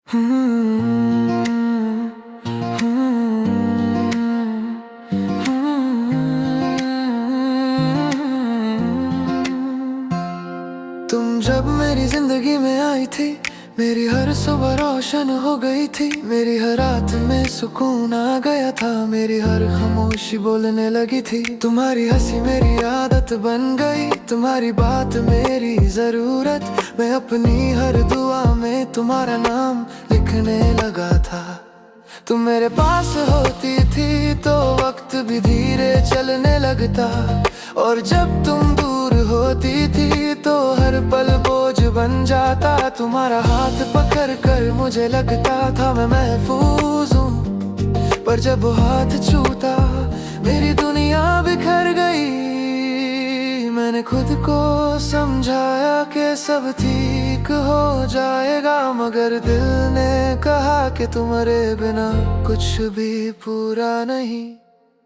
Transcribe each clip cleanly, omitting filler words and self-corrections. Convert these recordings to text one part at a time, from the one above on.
तुम जब मेरी जिंदगी में आई थी, मेरी हर सुबह रोशन हो गई थी। मेरी हर रात में सुकून आ गया था, मेरी हर खामोशी बोलने लगी थी। तुम्हारी हंसी मेरी आदत बन गई, तुम्हारी बात मेरी जरूरत। मैं अपनी हर दुआ में तुम्हारा नाम लिखने लगा था। तुम मेरे पास होती थी तो वक्त भी धीरे चलने लगता, और जब तुम दूर होती थी तो हर पल बोझ बन जाता। तुम्हारा हाथ पकड़ कर मुझे लगता था मैं महफूज हूँ, पर जब वो हाथ छूटा मेरी दुनिया बिखर गई। मैंने खुद को समझाया कि सब ठीक हो जाएगा, मगर दिल ने कहा कि तुम्हारे बिना कुछ भी पूरा नहीं।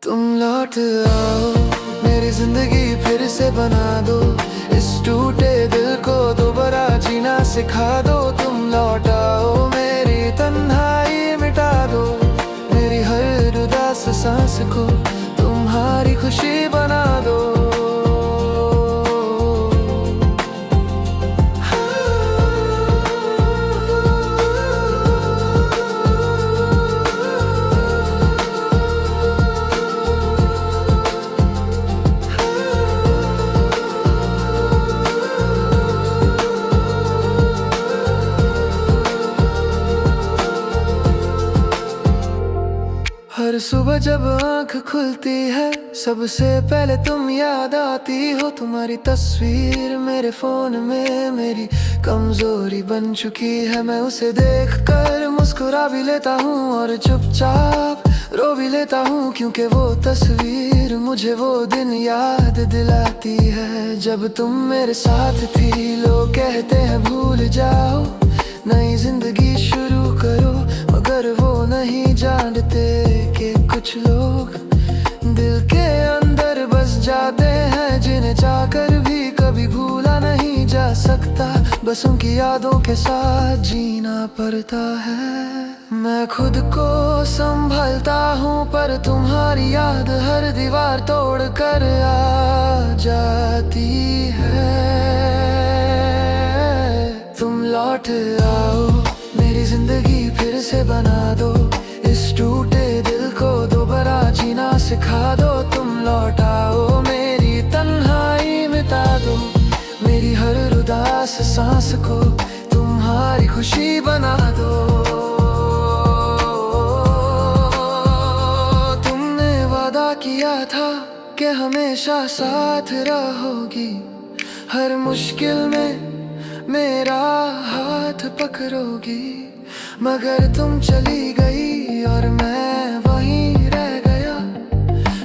तुम लौट आओ, मेरी जिंदगी फिर से बना दो, इस टूटे दिल को दोबारा जीना सिखा दो। तुम लौट आओ, मेरी तन्हाई मिटा दो, मेरी हर उदास सांस को तुम्हारी खुशी बना दो। हर सुबह जब आँख खुलती है, सबसे पहले तुम याद आती हो। तुम्हारी तस्वीर मेरे फोन में मेरी कमजोरी बन चुकी है। मैं उसे देखकर मुस्कुरा भी लेता हूँ और चुपचाप रो भी लेता हूँ, क्योंकि वो तस्वीर मुझे वो दिन याद दिलाती है जब तुम मेरे साथ थी। लोग कहते हैं भूल जाओ, नई जिंदगी शुरू करो, मगर वो नहीं जानते कि कुछ लोग दिल के अंदर बस जाते हैं, जिन्हें चाहकर भी कभी भूला नहीं जा सकता। बस उनकी यादों के साथ जीना पड़ता है। मैं खुद को संभालता हूँ, पर तुम्हारी याद हर दीवार तोड़ कर आ जाती है। तुम लौट आओ, मेरी जिंदगी फिर से बना दो, इस टूटे दिल को दोबारा जीना सिखा दो। तुम लौट आओ, मेरी तन्हाई मिटा दो, मेरी हर उदास सांस को तुम्हारी खुशी बना दो। तुमने वादा किया था कि हमेशा साथ रहोगी, हर मुश्किल में मेरा हाथ पकड़ोगी, मगर तुम चली गई और मैं वहीं रह गया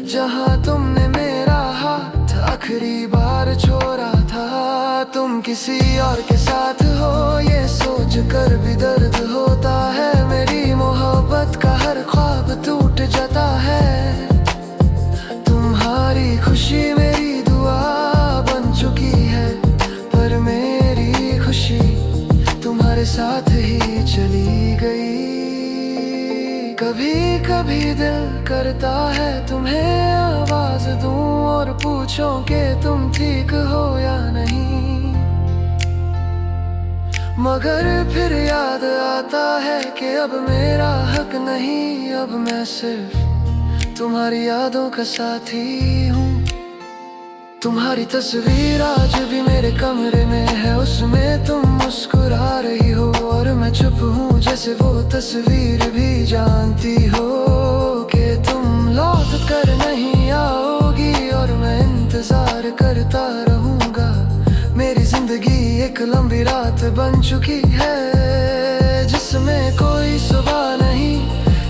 जहां तुमने मेरा हाथ आखिरी बार छोड़ा था। तुम किसी और के साथ हो ये सोच कर भी दर्द होता है, मेरी मोहब्बत का हर ख्वाब टूट जाता है। तुम्हारी खुशी मेरी दुआ बन चुकी है, पर मेरी खुशी तुम्हारे साथ ही चली गई। कभी कभी दिल करता है तुम्हें आवाज दूं और पूछूं कि तुम ठीक हो या नहीं, मगर फिर याद आता है कि अब मेरा हक नहीं, अब मैं सिर्फ तुम्हारी यादों का साथी हूँ। तुम्हारी तस्वीर आज भी मेरे कमरे में है, उसमें तुम मुस्कुरा रही हो और मैं चुप हूँ, जैसे वो तस्वीर भी जानती हो कि तुम लौट कर नहीं आओगी, और मैं इंतजार करता रहूँगा। मेरी जिंदगी एक लंबी रात बन चुकी है, जिसमें कोई सुबह नहीं,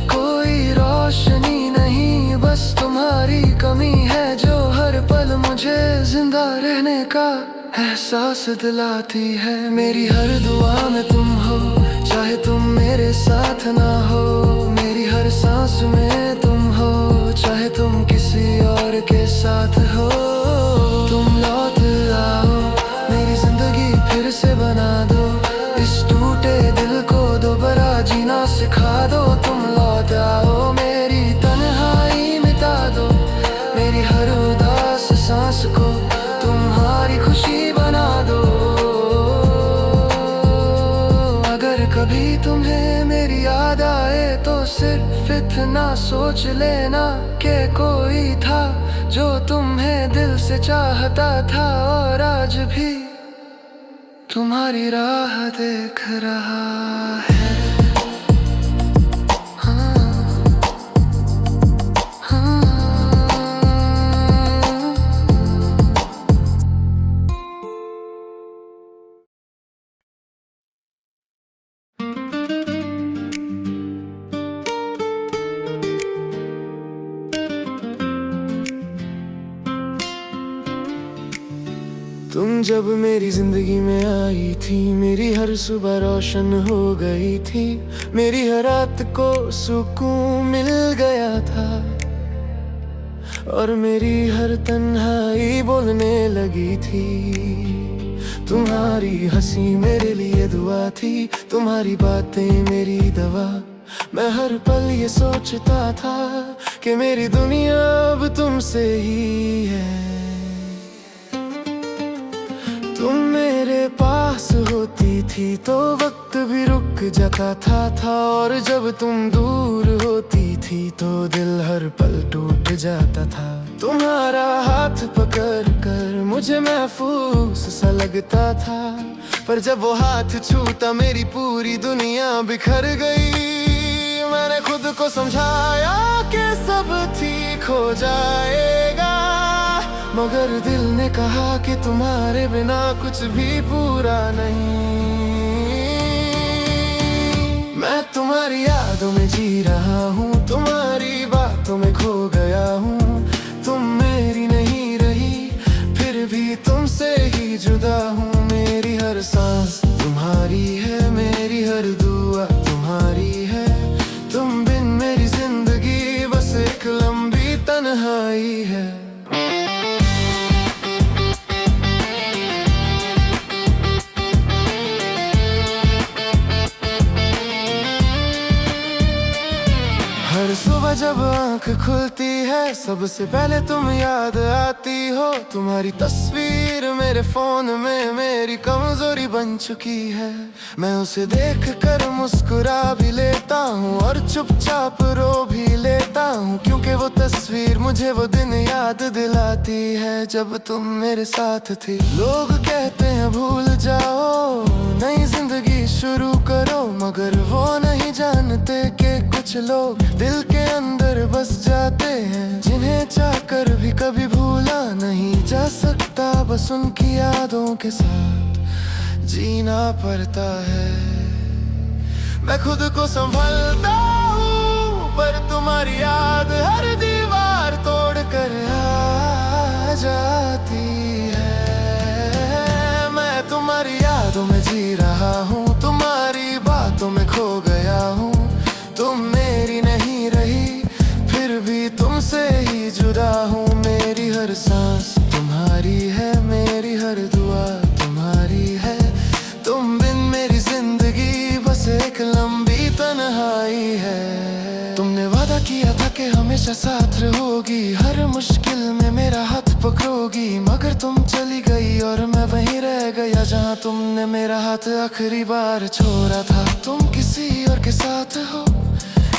कोई रोशनी नहीं, बस तुम्हारी कमी है जो हर पल मुझे जिंदा रहने का एहसास दिलाती है। मेरी हर दुआ में तुम हो, चाहे तुम मेरे साथ ना हो, मेरी हर सांस में तुम हो, चाहे तुम किसी और के साथ हो। तुम लौट आओ, मेरी जिंदगी फिर से बना दो, इस टूटे दिल को दोबारा कभी तुम्हें मेरी याद आए तो सिर्फ इतना सोच लेना कि कोई था जो तुम्हें दिल से चाहता था और आज भी तुम्हारी राह देख रहा है। तुम जब मेरी जिंदगी में आई थी, मेरी हर सुबह रोशन हो गई थी, मेरी हर रात को सुकून मिल गया था और मेरी हर तन्हाई बोलने लगी थी। तुम्हारी हंसी मेरे लिए दुआ थी, तुम्हारी बातें मेरी दवा। मैं हर पल ये सोचता था कि मेरी दुनिया अब तुमसे ही है। तुम मेरे पास होती थी तो वक्त भी रुक जाता था और जब तुम दूर होती थी तो दिल हर पल टूट जाता था। तुम्हारा हाथ पकड़ कर मुझे महफूज सा लगता था, पर जब वो हाथ छूता मेरी पूरी दुनिया बिखर गई। मैंने खुद को समझाया कि सब ठीक हो जाएगा, मगर दिल ने कहा कि तुम्हारे बिना कुछ भी पूरा नहीं। मैं तुम्हारी यादों में जी रहा हूँ, तुम्हारी बातों में खो गया हूँ। तुम मेरी नहीं रही फिर भी तुमसे ही जुदा हूँ। मेरी हर सांस तुम्हारी है, मेरी हर दुआ तुम्हारी है। तुम बिन मेरी जिंदगी बस एक लंबी तन्हाई है। हर सुबह जब आंख खुलती है सबसे पहले तुम याद आती हो। तुम्हारी तस्वीर मेरे फोन में मेरी कमजोरी बन चुकी है। मैं उसे देख कर मुस्कुरा भी लेता हूँ और चुपचाप रो भी लेता हूँ, क्योंकि वो तस्वीर मुझे वो दिन याद दिलाती है जब तुम मेरे साथ थी। लोग कहते हैं भूल जाओ, नई जिंदगी शुरू करो, मगर वो नहीं जानते कि कुछ लोग दिल के अंदर बस जाते हैं, जिन्हें चाहकर भी कभी भूला नहीं जा सकता। बस उनकी यादों के साथ जीना पड़ता है। मैं खुद को संभलता हूँ पर तुम्हारी याद हर दीवार तोड़ कर आ जाती है। मैं तुम्हारी यादों में जी रहा हूँ, तुम्हारी बातों में खो गया हूँ। तुम मेरी नहीं रही फिर भी तुमसे ही जुदा हूँ। मेरी हर सांस तुम्हारी है, मेरी हर दुआ तुम्हारी है। तुम बिन मेरी जिंदगी बस एक लंबी तन्हाई है। तुमने वादा किया था कि हमेशा साथ रहोगी, हर मुश्किल में मेरा हाथ पकड़ोगी, मगर तुम चली गई और मैं वहीं रह गया जहाँ तुमने मेरा हाथ आखिरी बार छोड़ा था। तुम किसी और के साथ हो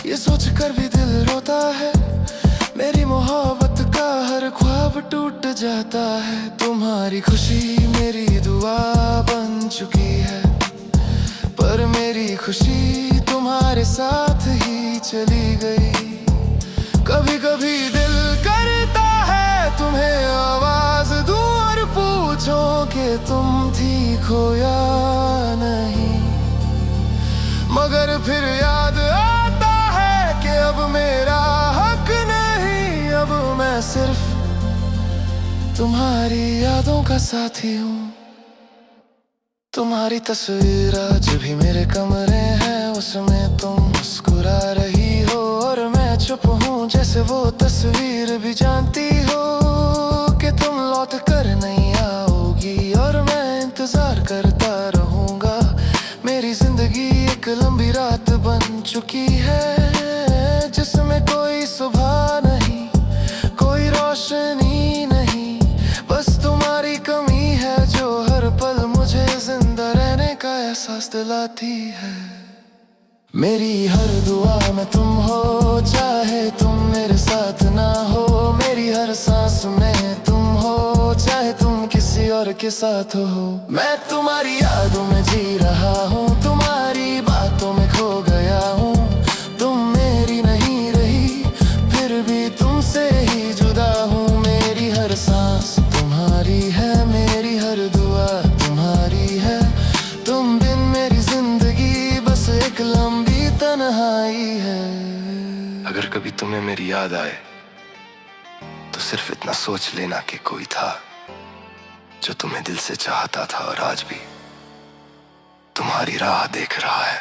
ये सोच कर भी दिल रोता है। मेरी मोहब्बत का हर ख्वाब टूट जाता है। तुम्हारी खुशी मेरी दुआ बन चुकी है, पर मेरी खुशी तुम्हारे साथ ही चली गई। कभी कभी दिल करता है तुम्हें आवाज दूं और पूछूं कि तुम ठीक हो या नहीं, मगर फिर याद आता है कि अब मेरा हक नहीं। अब मैं सिर्फ तुम्हारी यादों का साथी हूँ। तुम्हारी तस्वीर आज भी मेरे कमरे हैं, उसमें तुम मुस्कुरा रही हो और मैं चुप हूँ जैसे वो तस्वीर भी जानती हो कि तुम लौट कर नहीं आओगी, और मैं इंतजार करता रहूँगा। मेरी जिंदगी एक लंबी रात बन चुकी है जिसमें कोई सुबह नहीं, कोई रोशनी नहीं, बस तुम्हारी कमी है जो हर पल मुझे जिंदा रहने का एहसास दिलाती है। मेरी हर दुआ में तुम हो, चाहे तुम मेरे साथ ना हो। मेरी हर सांस में तुम हो, चाहे तुम किसी और के साथ हो। मैं तुम्हारी यादों में जी रहा हूँ, तुम्हारी बातों में खो गया हूँ। तुम मेरी नहीं रही, फिर भी तुमसे ही जुदा हूँ। मेरी हर सांस तुम्हारी है, मेरी हर दुआ तुम्हारी है। तुम बिन मेरी जिंदगी बस एक लंबी तन्हाई है। अगर कभी तुम्हें मेरी याद आए तो सिर्फ इतना सोच लेना कि कोई था जो तुम्हें दिल से चाहता था और आज भी तुम्हारी राह देख रहा है।